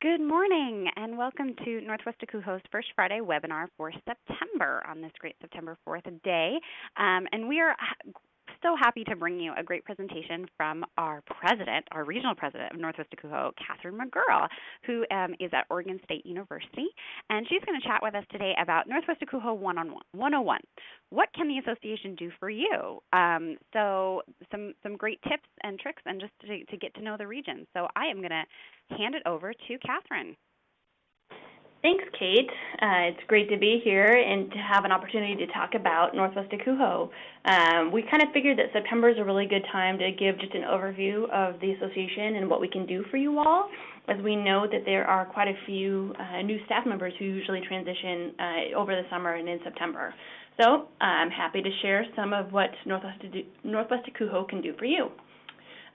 Good morning and welcome to Northwest NWACUHO's First Friday webinar for September on this great September 4th day. And we are so happy to bring you a great presentation from our president, our regional president of Northwest NWACUHO, Kathryn Magura, who is at Oregon State University. And she's going to chat with us today about Northwest NWACUHO 101. What can the association do for you? So some great tips and tricks and just to get to know the region. So I am going to hand it over to Kathryn. Thanks, Kate. It's great to be here and to have an opportunity to talk about Northwest NWACUHO. We kind of figured that September is a really good time to give just an overview of the association and what we can do for you all, as we know that there are quite a few new staff members who usually transition over the summer and in September. So I'm happy to share some of what Northwest NWACUHO can do for you.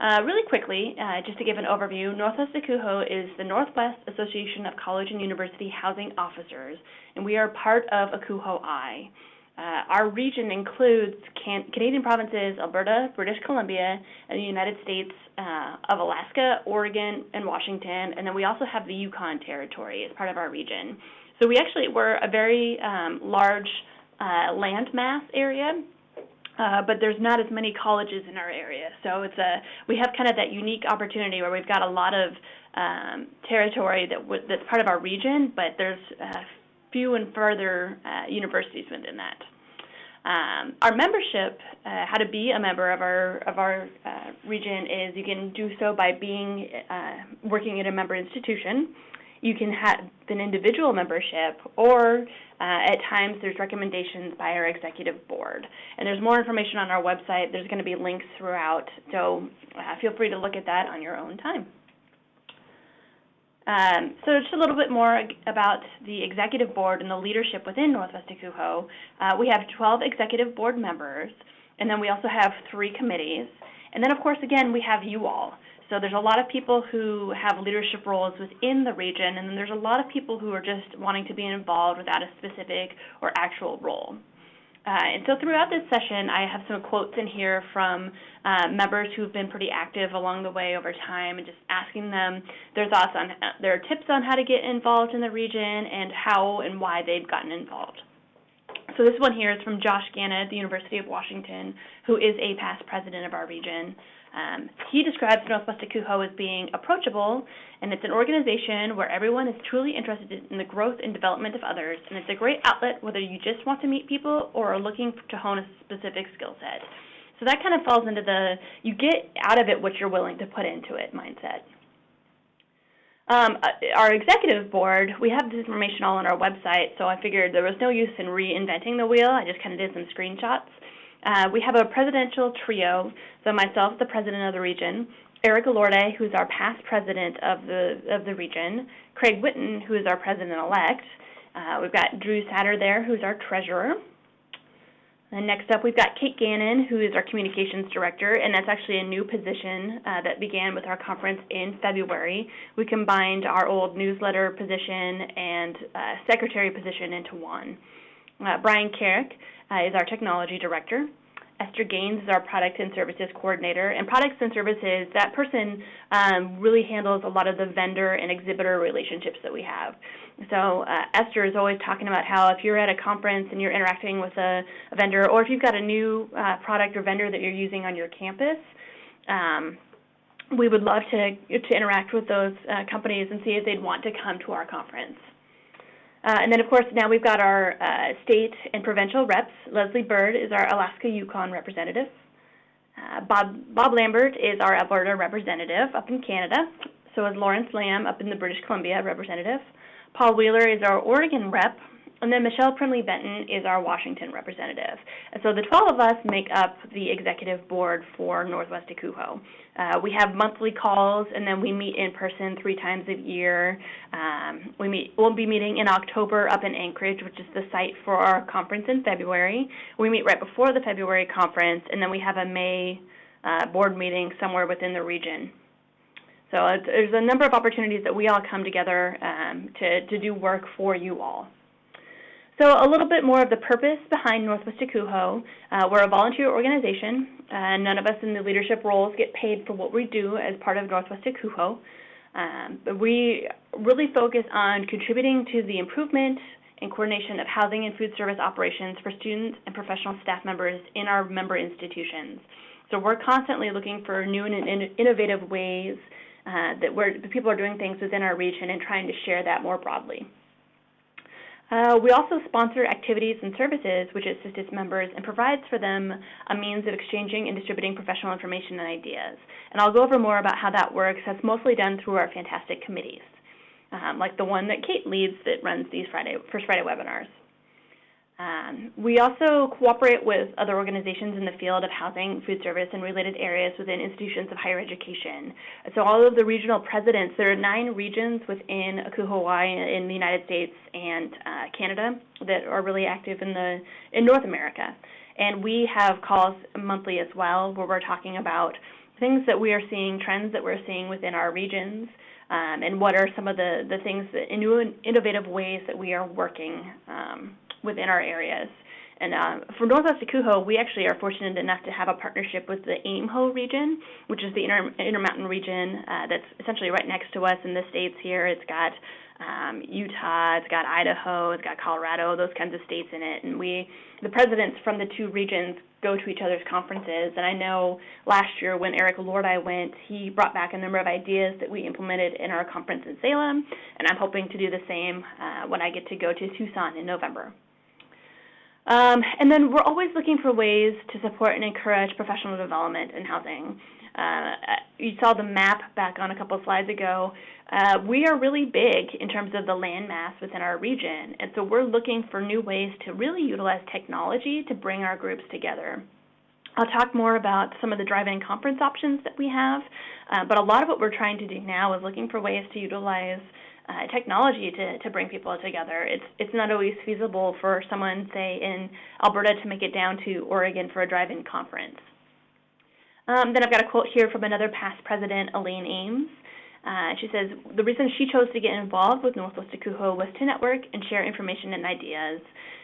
Really quickly, just to give an overview, Northwest NWACUHO is the Northwest Association of College and University Housing Officers, and we are part of ACUHO-I. Our region includes Canadian provinces, Alberta, British Columbia, and the United States of Alaska, Oregon, and Washington, and then we also have the Yukon Territory as part of our region. So we're a very large landmass area. But there's not as many colleges in our area, so we have kind of that unique opportunity where we've got a lot of territory that's part of our region, but there's few and further universities within that. Our membership, how to be a member of our region is you can do so by working at a member institution. You can have an individual membership, or at times there's recommendations by our executive board. And there's more information on our website. There's going to be links throughout, so feel free to look at that on your own time. So just a little bit more about the executive board and the leadership within Northwest NWACUHO. We have 12 executive board members, and then we also have 3 committees. And then, of course, again, we have you all. So there's a lot of people who have leadership roles within the region, and then there's a lot of people who are just wanting to be involved without a specific or actual role. And so throughout this session, I have some quotes in here from members who've been pretty active along the way over time, and just asking them their thoughts on their tips on how to get involved in the region and how and why they've gotten involved. So this one here is from Josh Ganna at the University of Washington, who is a past president of our region. He describes Northwest NWACUHO as being approachable, and it's an organization where everyone is truly interested in the growth and development of others, and it's a great outlet whether you just want to meet people or are looking to hone a specific skill set. So that kind of falls into the you get out of it what you're willing to put into it mindset. Our executive board, we have this information all on our website, so I figured there was no use in reinventing the wheel. I just kind of did some screenshots. We have a presidential trio, so myself, the president of the region, Eric Alorde, who's our past president of the region, Craig Witten, who is our president-elect. We've got Drew Satter there, who's our treasurer. And next up, we've got Kate Gannon, who is our communications director, and that's actually a new position that began with our conference in February. We combined our old newsletter position and secretary position into one. Brian Carrick is our technology director. Esther Gaines is our product and services coordinator. And products and services, that person really handles a lot of the vendor and exhibitor relationships that we have. So Esther is always talking about how if you're at a conference and you're interacting with a vendor, or if you've got a new product or vendor that you're using on your campus, we would love to interact with those companies and see if they'd want to come to our conference. And then, of course, now we've got our state and provincial reps. Leslie Bird is our Alaska-Yukon representative. Bob Lambert is our Alberta representative up in Canada. So is Lawrence Lamb up in the British Columbia representative. Paul Wheeler is our Oregon rep. And then Michelle Primley-Benton is our Washington representative. And so the 12 of us make up the executive board for Northwest NWACUHO. We have monthly calls, and then we meet in person 3 times a year. We'll be meeting in October up in Anchorage, which is the site for our conference in February. We meet right before the February conference, and then we have a May board meeting somewhere within the region. So there's a number of opportunities that we all come together to do work for you all. So a little bit more of the purpose behind Northwest NWACUHO. We're a volunteer organization. None of us in the leadership roles get paid for what we do as part of Northwest NWACUHO. But we really focus on contributing to the improvement and coordination of housing and food service operations for students and professional staff members in our member institutions. So we're constantly looking for new and innovative ways that people are doing things within our region and trying to share that more broadly. We also sponsor activities and services which assist its members and provides for them a means of exchanging and distributing professional information and ideas. And I'll go over more about how that works. That's mostly done through our fantastic committees, like the one that Kate leads that runs these First Friday webinars. We also cooperate with other organizations in the field of housing, food service, and related areas within institutions of higher education. So all of the regional presidents, there are 9 regions within NWACUHO Hawaii in the United States and Canada that are really active in North America. And we have calls monthly as well where we're talking about things that we are seeing, trends that we're seeing within our regions, and what are some of the things, new innovative ways that we are working within our areas. And for Northwest NWACUHO, we actually are fortunate enough to have a partnership with the AIMHO region, which is the Intermountain region that's essentially right next to us in the states here. It's got Utah, it's got Idaho, it's got Colorado, those kinds of states in it. And the presidents from the 2 regions go to each other's conferences. And I know last year when Eric Lordi went, he brought back a number of ideas that we implemented in our conference in Salem, and I'm hoping to do the same when I get to go to Tucson in November. And then we're always looking for ways to support and encourage professional development in housing. You saw the map back on a couple of slides ago. We are really big in terms of the land mass within our region, and so we're looking for new ways to really utilize technology to bring our groups together. I'll talk more about some of the drive-in conference options that we have, but a lot of what we're trying to do now is looking for ways to utilize technology to bring people together. It's not always feasible for someone, say, in Alberta to make it down to Oregon for a drive-in conference. Then I've got a quote here from another past president, Elaine Ames. She says, the reason she chose to get involved with Northwest NWACUHO was to network and share information and ideas.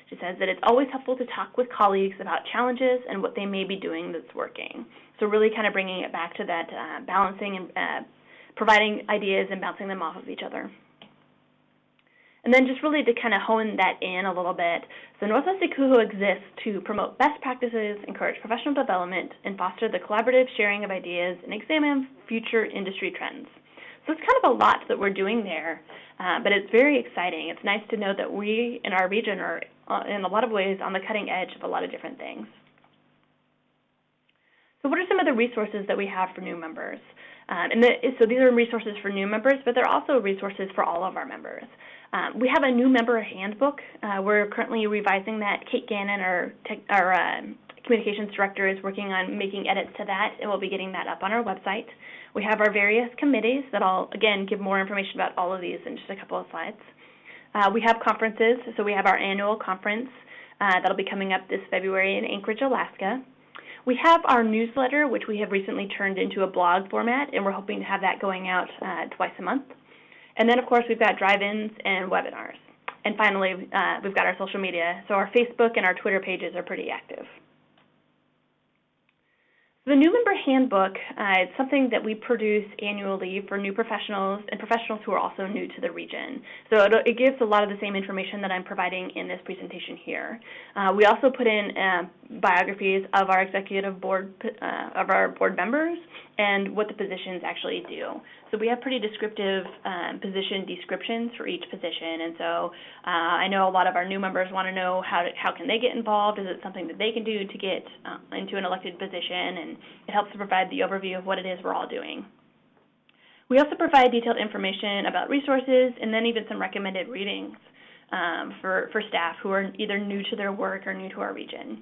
She says that it's always helpful to talk with colleagues about challenges and what they may be doing that's working. So really kind of bringing it back to that balancing and providing ideas and bouncing them off of each other. And then just really to kind of hone that in a little bit, so Northwest NWACUHO exists to promote best practices, encourage professional development, and foster the collaborative sharing of ideas and examine future industry trends. So it's kind of a lot that we're doing there, but it's very exciting. It's nice to know that we in our region are, in a lot of ways, on the cutting edge of a lot of different things. So what are some of the resources that we have for new members? So these are resources for new members, but they're also resources for all of our members. We have a new member handbook. We're currently revising that. Kate Gannon, our communications director, is working on making edits to that, and we'll be getting that up on our website. We have our various committees that I'll, again, give more information about all of these in just a couple of slides. We have conferences, so we have our annual conference that'll be coming up this February in Anchorage, Alaska. We have our newsletter, which we have recently turned into a blog format, and we're hoping to have that going out twice a month. And then, of course, we've got drive-ins and webinars. And finally, we've got our social media. So our Facebook and our Twitter pages are pretty active. The new member handbook, it's something that we produce annually for new professionals and professionals who are also new to the region. So it gives a lot of the same information that I'm providing in this presentation here. We also put in biographies of our executive board, of our board members, and what the positions actually do. So we have pretty descriptive position descriptions for each position, and so I know a lot of our new members want to know how can they get involved. Is it something that they can do to get into an elected position, and it helps to provide the overview of what it is we're all doing. We also provide detailed information about resources and then even some recommended readings for staff who are either new to their work or new to our region.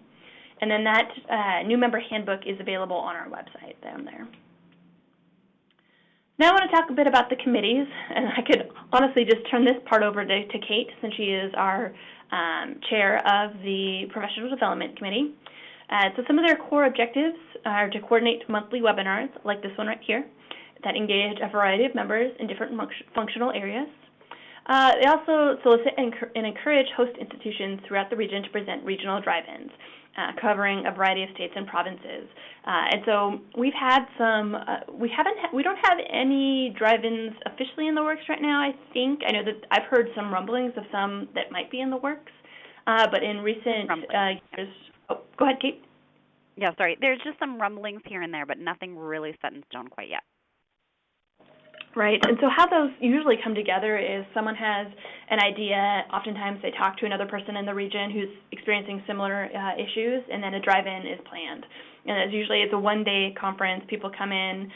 And then that new member handbook is available on our website down there. Now I want to talk a bit about the committees, and I could honestly just turn this part over to Kate, since she is our chair of the Professional Development Committee. So some of their core objectives are to coordinate monthly webinars, like this one right here, that engage a variety of members in different functional areas. They also solicit and encourage host institutions throughout the region to present regional drive-ins, covering a variety of states and provinces. And so we've had some. We don't have any drive-ins officially in the works right now. I think I know that I've heard some rumblings of some that might be in the works, but in recent years. Oh, go ahead, Kate. Yeah, sorry. There's just some rumblings here and there, but nothing really set in stone quite yet. Right, and so how those usually come together is someone has an idea, oftentimes they talk to another person in the region who's experiencing similar issues, and then a drive-in is planned. And it's a one-day conference, people come in,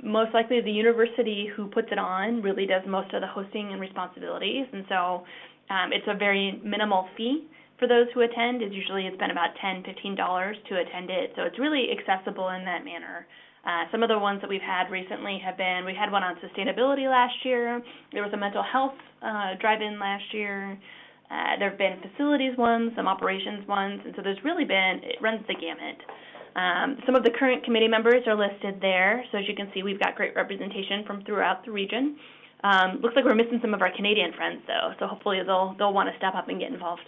most likely the university who puts it on really does most of the hosting and responsibilities, and so it's a very minimal fee for those who attend. It's been about $10, $15 to attend it, so it's really accessible in that manner. Some of the ones that we've had recently we had one on sustainability last year. There was a mental health drive-in last year. There have been facilities ones, some operations ones, and so it runs the gamut. Some of the current committee members are listed there, so as you can see, we've got great representation from throughout the region. Looks like we're missing some of our Canadian friends, though, so hopefully they'll want to step up and get involved.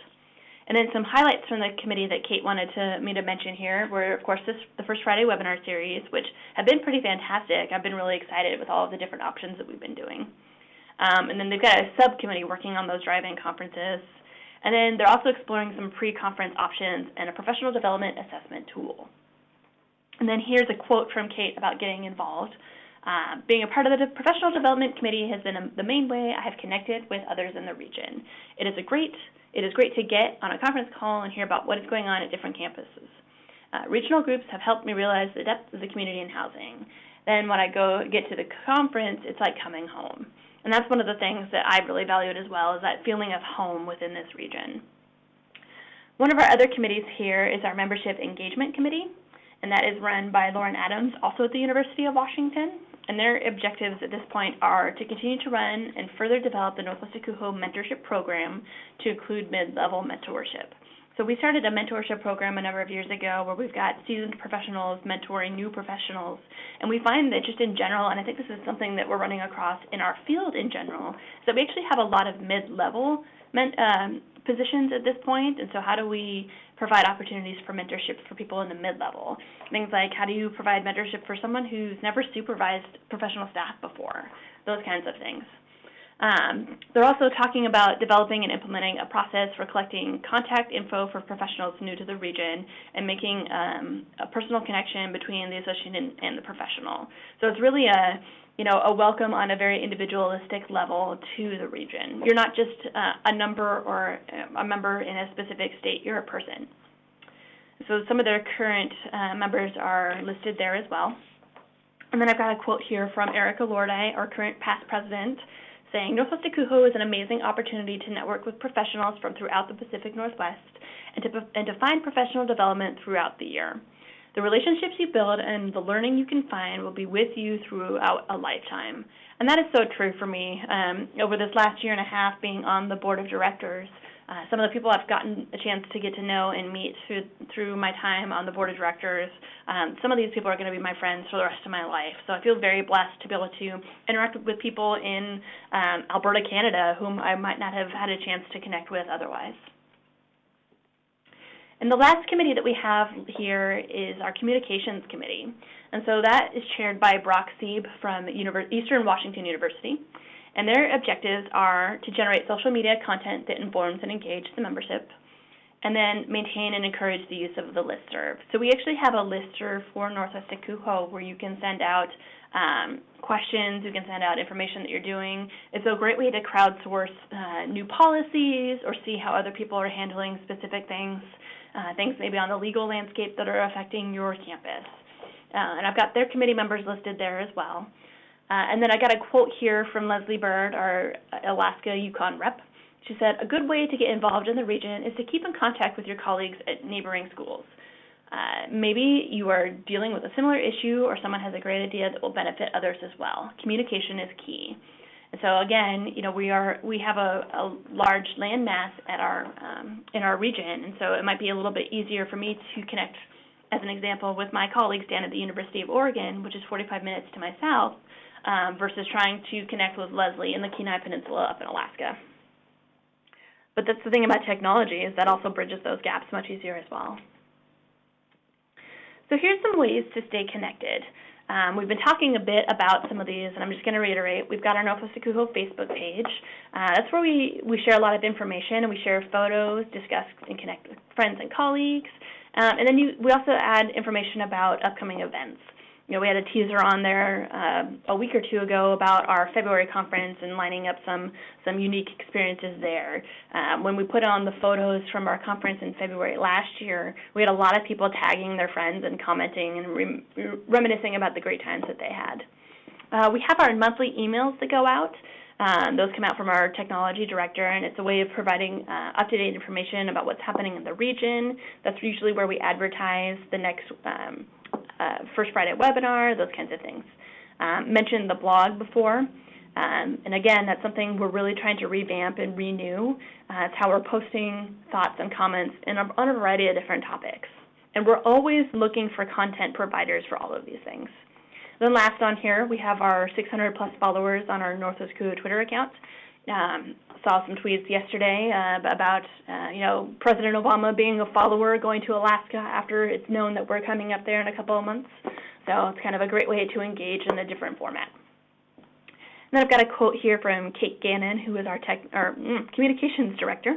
And then some highlights from the committee that Kate wanted me to mention here were, of course, the First Friday webinar series, which have been pretty fantastic. I've been really excited with all of the different options that we've been doing. And then they've got a subcommittee working on those drive-in conferences. And then they're also exploring some pre-conference options and a professional development assessment tool. And then here's a quote from Kate about getting involved. Being a part of the professional development committee has been the main way I have connected with others in the region. It is great to get on a conference call and hear about what is going on at different campuses. Regional groups have helped me realize the depth of the community in housing. Then when I get to the conference, it's like coming home. And that's one of the things that I've really valued as well, is that feeling of home within this region. One of our other committees here is our Membership Engagement Committee, and that is run by Lauren Adams, also at the University of Washington. And their objectives at this point are to continue to run and further develop the Northwest NWACUHO mentorship program to include mid-level mentorship. So we started a mentorship program a number of years ago where we've got seasoned professionals mentoring new professionals. And we find that just in general, and I think this is something that we're running across in our field in general, is that we actually have a lot of mid-level positions at this point. And so how do we provide opportunities for mentorship for people in the mid-level? Things like, how do you provide mentorship for someone who's never supervised professional staff before? Those kinds of things. They're also talking about developing and implementing a process for collecting contact info for professionals new to the region and making a personal connection between the associate and the professional. So it's really a welcome on a very individualistic level to the region. You're not just a number or a member in a specific state, you're a person. So some of their current members are listed there as well. And then I've got a quote here from Erica Lorday, our current past president, saying, Northwest NWACUHO is an amazing opportunity to network with professionals from throughout the Pacific Northwest and to find professional development throughout the year. The relationships you build and the learning you can find will be with you throughout a lifetime. And that is so true for me. Over this last year and a half being on the board of directors, some of the people I've gotten a chance to get to know and meet through my time on the board of directors, some of these people are going to be my friends for the rest of my life. So I feel very blessed to be able to interact with people in Alberta, Canada, whom I might not have had a chance to connect with otherwise. And the last committee that we have here is our Communications Committee. And so that is chaired by Brock Sieb from Eastern Washington University. And their objectives are to generate social media content that informs and engages the membership, and then maintain and encourage the use of the listserv. So we actually have a listserv for Northwest NWACUHO where you can send out questions, you can send out information that you're doing. It's a great way to crowdsource new policies or see how other people are handling specific things, things maybe on the legal landscape that are affecting your campus. And I've got their committee members listed there as well. And then I got a quote here from Leslie Bird, our Alaska Yukon rep. She said, a good way to get involved in the region is to keep in contact with your colleagues at neighboring schools. Maybe you are dealing with a similar issue or someone has a great idea that will benefit others as well. Communication is key. And so again, we have a large land mass at in our region, and so it might be a little bit easier for me to connect as an example, with my colleagues down at the University of Oregon, which is 45 minutes to my south, versus trying to connect with Leslie in the Kenai Peninsula up in Alaska. But that's the thing about technology, is that also bridges those gaps much easier as well. So here's some ways to stay connected. We've been talking a bit about some of these, and I'm just going to reiterate. We've got our Northwest NWACUHO Facebook page. That's where we share a lot of information, and we share photos, discuss and connect with friends and colleagues. And then we also add information about upcoming events. You know, we had a teaser on there a week or two ago about our February conference and lining up some unique experiences there. When we put on the photos from our conference in February last year, we had a lot of people tagging their friends and commenting and reminiscing about the great times that they had. We have our monthly emails that go out. Those come out from our technology director, and it's a way of providing up-to-date information about what's happening in the region. That's usually where we advertise the next First Friday webinar, those kinds of things. Mentioned the blog before, and again, that's something we're really trying to revamp and renew. It's how we're posting thoughts and comments on a variety of different topics. And we're always looking for content providers for all of these things. Then last on here, we have our 600-plus followers on our Northwest NWACUHO Twitter account. Saw some tweets yesterday about, President Obama being a follower going to Alaska after it's known that we're coming up there in a couple of months. So it's kind of a great way to engage in a different format. And then I've got a quote here from Kate Gannon, who is our communications director.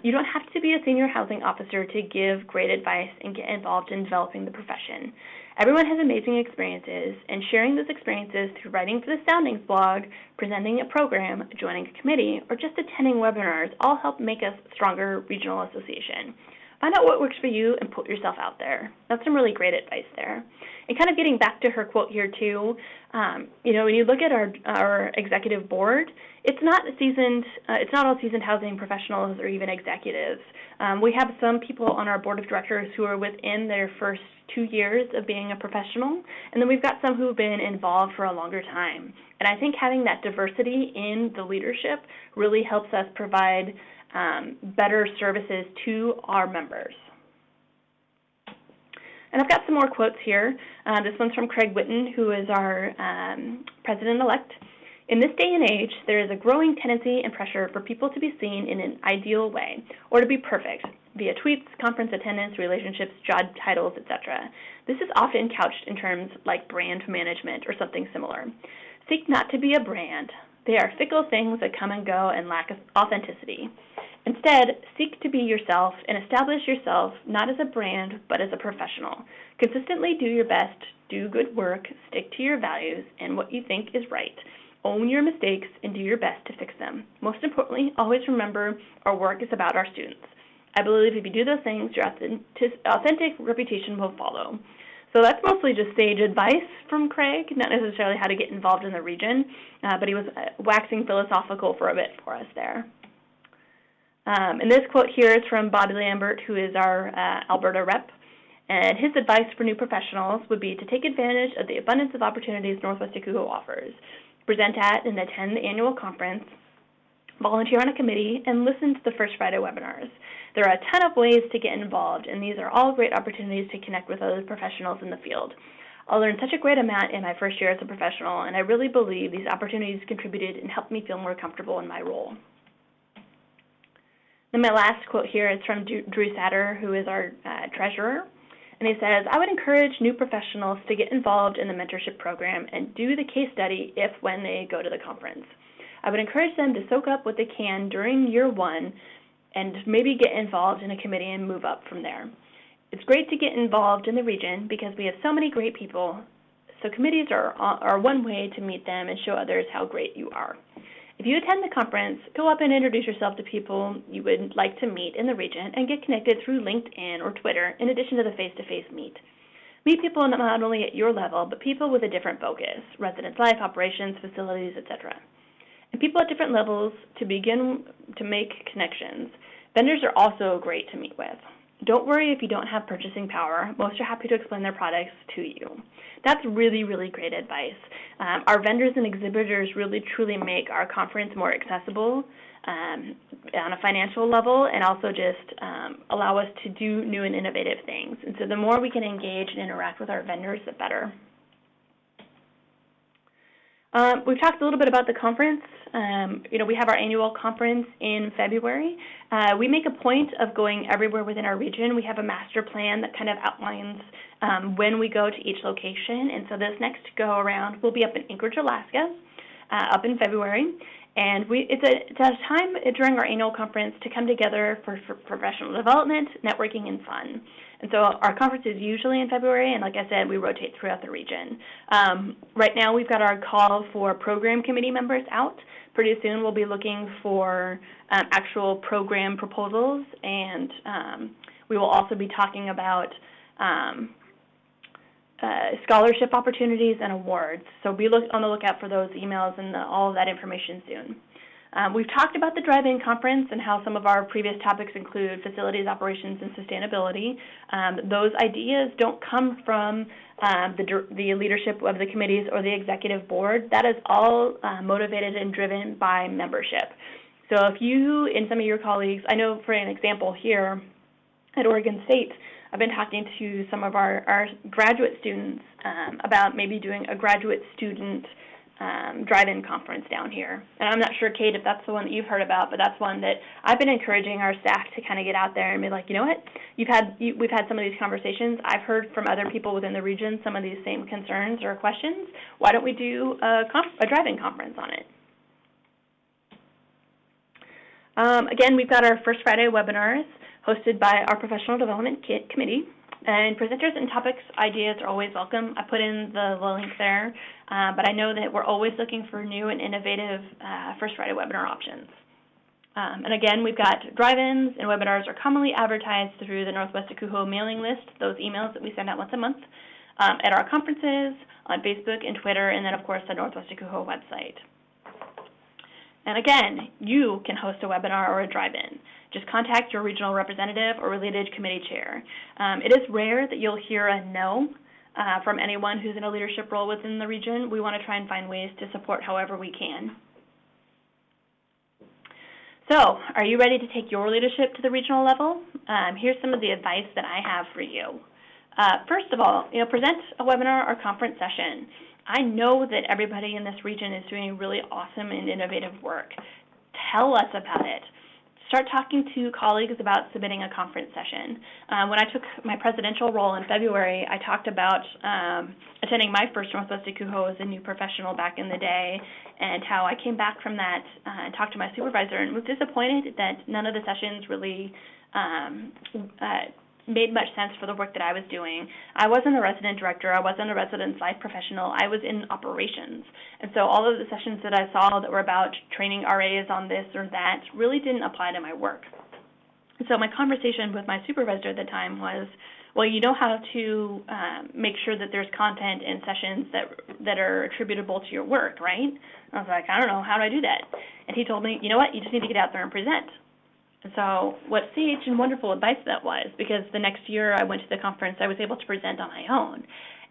You don't have to be a senior housing officer to give great advice and get involved in developing the profession. Everyone has amazing experiences, and sharing those experiences through writing for the Soundings blog, presenting a program, joining a committee, or just attending webinars all help make us a stronger regional association. Find out what works for you and put yourself out there. That's some really great advice there. And kind of getting back to her quote here too, when you look at our executive board, it's not all seasoned housing professionals or even executives. We have some people on our board of directors who are within their first 2 years of being a professional, and then we've got some who have been involved for a longer time. And I think having that diversity in the leadership really helps us provide better services to our members. And I've got some more quotes here. This one's from Craig Whitten, who is our president-elect. In this day and age, there is a growing tendency and pressure for people to be seen in an ideal way, or to be perfect, via tweets, conference attendance, relationships, job titles, etc. This is often couched in terms like brand management or something similar. Seek not to be a brand. They are fickle things that come and go and lack authenticity. Instead, seek to be yourself and establish yourself not as a brand, but as a professional. Consistently do your best, do good work, stick to your values and what you think is right. Own your mistakes and do your best to fix them. Most importantly, always remember our work is about our students. I believe if you do those things, your authentic reputation will follow. So that's mostly just sage advice from Craig, not necessarily how to get involved in the region, but he was waxing philosophical for a bit for us there. And this quote here is from Bobby Lambert, who is our Alberta rep. And his advice for new professionals would be to take advantage of the abundance of opportunities Northwest NWACUHO offers. Present at and attend the annual conference, volunteer on a committee, and listen to the First Friday webinars. There are a ton of ways to get involved, and these are all great opportunities to connect with other professionals in the field. I learned such a great amount in my first year as a professional, and I really believe these opportunities contributed and helped me feel more comfortable in my role. Then my last quote here is from Drew Satter, who is our treasurer. And he says, I would encourage new professionals to get involved in the mentorship program and do the case study when they go to the conference. I would encourage them to soak up what they can during year one and maybe get involved in a committee and move up from there. It's great to get involved in the region because we have so many great people, so committees are one way to meet them and show others how great you are. If you attend the conference, go up and introduce yourself to people you would like to meet in the region and get connected through LinkedIn or Twitter in addition to the face-to-face meet. Meet people not only at your level, but people with a different focus, residence life, operations, facilities, etc. And people at different levels to begin to make connections. Vendors are also great to meet with. Don't worry if you don't have purchasing power. Most are happy to explain their products to you. That's really, really great advice. Our vendors and exhibitors really truly make our conference more accessible on a financial level, and also just allow us to do new and innovative things. And so the more we can engage and interact with our vendors, the better. We've talked a little bit about the conference. We have our annual conference in February. We make a point of going everywhere within our region. We have a master plan that kind of outlines when we go to each location. And so this next go around will be up in Anchorage, Alaska, up in February. And it's a time during our annual conference to come together for professional development, networking, and fun. And so our conference is usually in February, and like I said, we rotate throughout the region. Right now we've got our call for program committee members out. Pretty soon we'll be looking for actual program proposals, and we will also be talking about scholarship opportunities and awards. So be on the lookout for those emails and all of that information soon. We've talked about the drive-in conference and how some of our previous topics include facilities, operations, and sustainability. Those ideas don't come from the leadership of the committees or the executive board. That is all motivated and driven by membership. So if you and some of your colleagues, I know for an example here at Oregon State, I've been talking to some of our graduate students about maybe doing a graduate student drive-in conference down here. And I'm not sure, Kate, if that's the one that you've heard about, but that's one that I've been encouraging our staff to kind of get out there and be like, you know what, we've had some of these conversations. I've heard from other people within the region some of these same concerns or questions. Why don't we do a drive-in conference on it? Again, we've got our First Friday webinars hosted by our Professional Development Committee. And presenters and topics ideas are always welcome. I put in the link there, but I know that we're always looking for new and innovative First Friday webinar options. And again, we've got drive-ins and webinars are commonly advertised through the Northwest NWACUHO mailing list, those emails that we send out once a month, at our conferences, on Facebook and Twitter, and then, of course, the Northwest NWACUHO website. And again, you can host a webinar or a drive-in. Just contact your regional representative or related committee chair. It is rare that you'll hear a no from anyone who's in a leadership role within the region. We want to try and find ways to support however we can. So, are you ready to take your leadership to the regional level? Here's some of the advice that I have for you. First of all, present a webinar or conference session. I know that everybody in this region is doing really awesome and innovative work. Tell us about it. Start talking to colleagues about submitting a conference session. When I took my presidential role in February, I talked about attending my first Northwest NWACUHO as a new professional back in the day, and how I came back from that and talked to my supervisor and was disappointed that none of the sessions really made much sense for the work that I was doing. I wasn't a resident director. I wasn't a residence life professional. I was in operations. And so all of the sessions that I saw that were about training RAs on this or that really didn't apply to my work. And so my conversation with my supervisor at the time was, well, you know how to make sure that there's content in sessions that are attributable to your work, right? I was like, I don't know. How do I do that? And he told me, you know what? You just need to get out there and present. And so what sage and wonderful advice that was, because the next year I went to the conference, I was able to present on my own.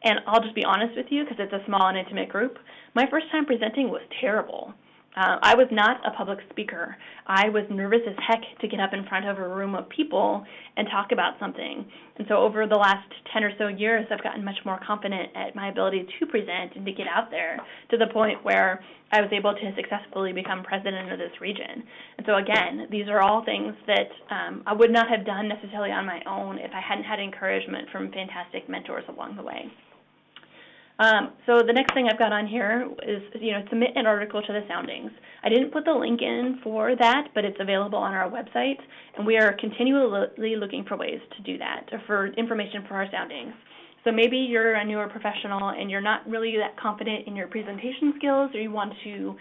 And I'll just be honest with you, because it's a small and intimate group, my first time presenting was terrible. I was not a public speaker. I was nervous as heck to get up in front of a room of people and talk about something. And so over the last 10 or so years, I've gotten much more confident at my ability to present and to get out there, to the point where I was able to successfully become president of this region. And so again, these are all things that I would not have done necessarily on my own if I hadn't had encouragement from fantastic mentors along the way. So the next thing I've got on here is, submit an article to the soundings. I didn't put the link in for that, but it's available on our website, and we are continually looking for ways to do that, or for information for our soundings. So maybe you're a newer professional and you're not really that confident in your presentation skills, or you want to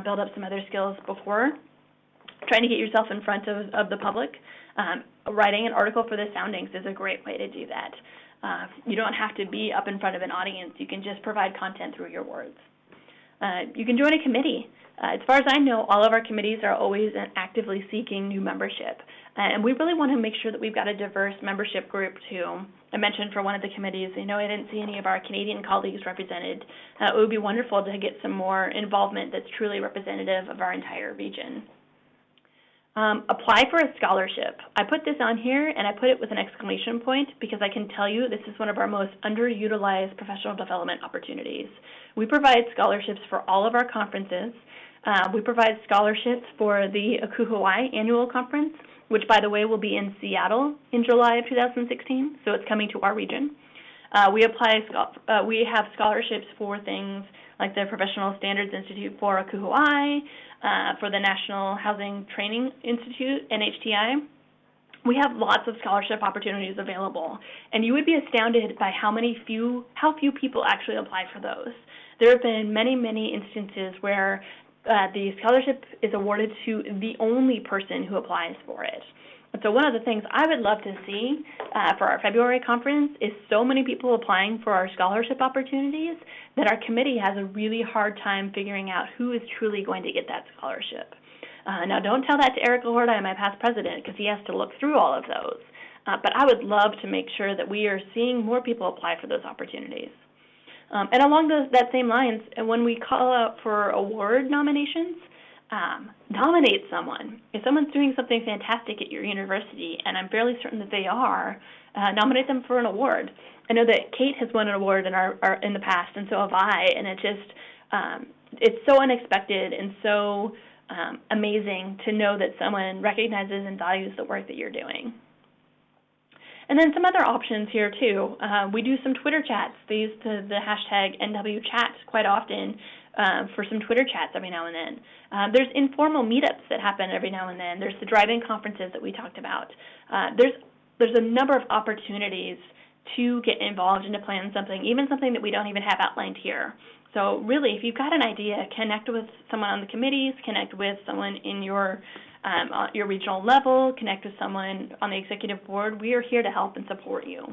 build up some other skills before trying to get yourself in front of the public. Writing an article for the soundings is a great way to do that. You don't have to be up in front of an audience. You can just provide content through your words. You can join a committee. As far as I know, all of our committees are always actively seeking new membership. And we really want to make sure that we've got a diverse membership group, too. I mentioned for one of the committees, I didn't see any of our Canadian colleagues represented. It would be wonderful to get some more involvement that's truly representative of our entire region. Apply for a scholarship. I put this on here, and I put it with an exclamation point because I can tell you this is one of our most underutilized professional development opportunities. We provide scholarships for all of our conferences. We provide scholarships for the NWACUHO annual conference, which, by the way, will be in Seattle in July of 2016, so it's coming to our region. We have scholarships for things like the Professional Standards Institute for NWACUHO, for the National Housing Training Institute, NHTI. We have lots of scholarship opportunities available, and you would be astounded by how few people actually apply for those. There have been many, many instances where the scholarship is awarded to the only person who applies for it. And so one of the things I would love to see for our February conference is so many people applying for our scholarship opportunities that our committee has a really hard time figuring out who is truly going to get that scholarship. Now, don't tell that to Eric Lahorda, my past president, because he has to look through all of those. But I would love to make sure that we are seeing more people apply for those opportunities. And along that same lines, when we call out for award nominations, nominate someone. If someone's doing something fantastic at your university, and I'm fairly certain that they are, nominate them for an award. I know that Kate has won an award in the past, and so have I, and it's so unexpected and so amazing to know that someone recognizes and values the work that you're doing. And then some other options here, too. We do some Twitter chats. They use the hashtag NWChat quite often for some Twitter chats every now and then. There's informal meetups that happen every now and then. There's the drive-in conferences that we talked about. There's a number of opportunities to get involved and to plan something, even something that we don't even have outlined here. So really, if you've got an idea, connect with someone on the committees, connect with someone in your regional level, connect with someone on the executive board. We are here to help and support you.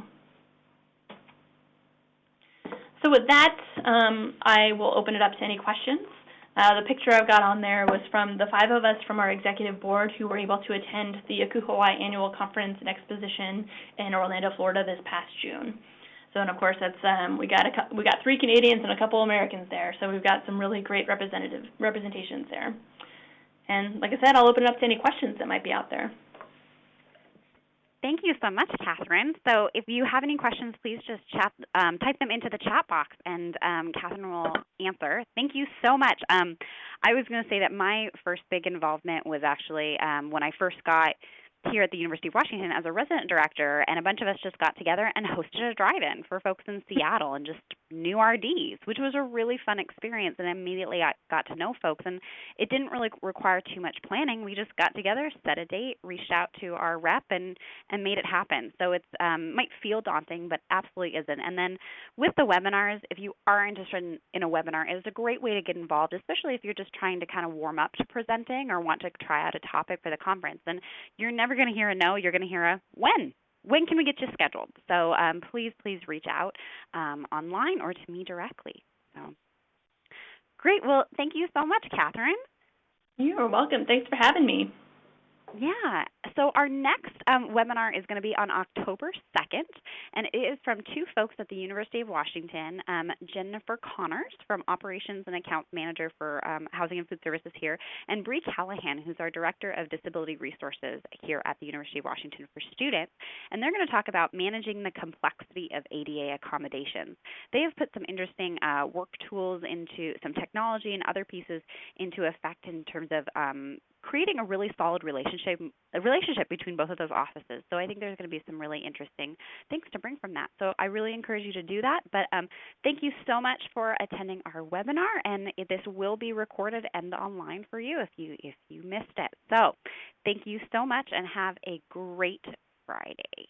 So with that, I will open it up to any questions. The picture I've got on there was from the 5 of us from our executive board who were able to attend the NWACUHO annual conference and exposition in Orlando, Florida this past June. So, and of course, that's we got 3 Canadians and a couple Americans there, so we've got some really great representations there. And like I said, I'll open it up to any questions that might be out there. Thank you so much, Kathryn. So if you have any questions, please just type them into the chat box, and Kathryn will answer. Thank you so much. I was going to say that my first big involvement was actually when I first got here at the University of Washington as a resident director, and a bunch of us just got together and hosted a drive-in for folks in Seattle and just new RDs, which was a really fun experience, and immediately I got to know folks, and it didn't really require too much planning. We just got together, set a date, reached out to our rep, and made it happen. So it might feel daunting, but absolutely isn't. And then with the webinars, if you are interested in a webinar, it's a great way to get involved, especially if you're just trying to kind of warm up to presenting or want to try out a topic for the conference. And you're never going to hear a no, you're going to hear a when. When can we get you scheduled? So please reach out online or to me directly. So great. Well, thank you so much, Kathryn. You're welcome. Thanks for having me. Yeah. So our next webinar is going to be on October 2nd, and it is from 2 folks at the University of Washington, Jennifer Connors from Operations and Accounts Manager for Housing and Food Services here, and Bree Callahan, who's our Director of Disability Resources here at the University of Washington for students. And they're going to talk about managing the complexity of ADA accommodations. They have put some interesting work tools into some technology and other pieces into effect in terms of creating a really solid relationship between both of those offices. So I think there's going to be some really interesting things to bring from that. So I really encourage you to do that. But thank you so much for attending our webinar, and this will be recorded and online for you if you missed it. So thank you so much, and have a great Friday.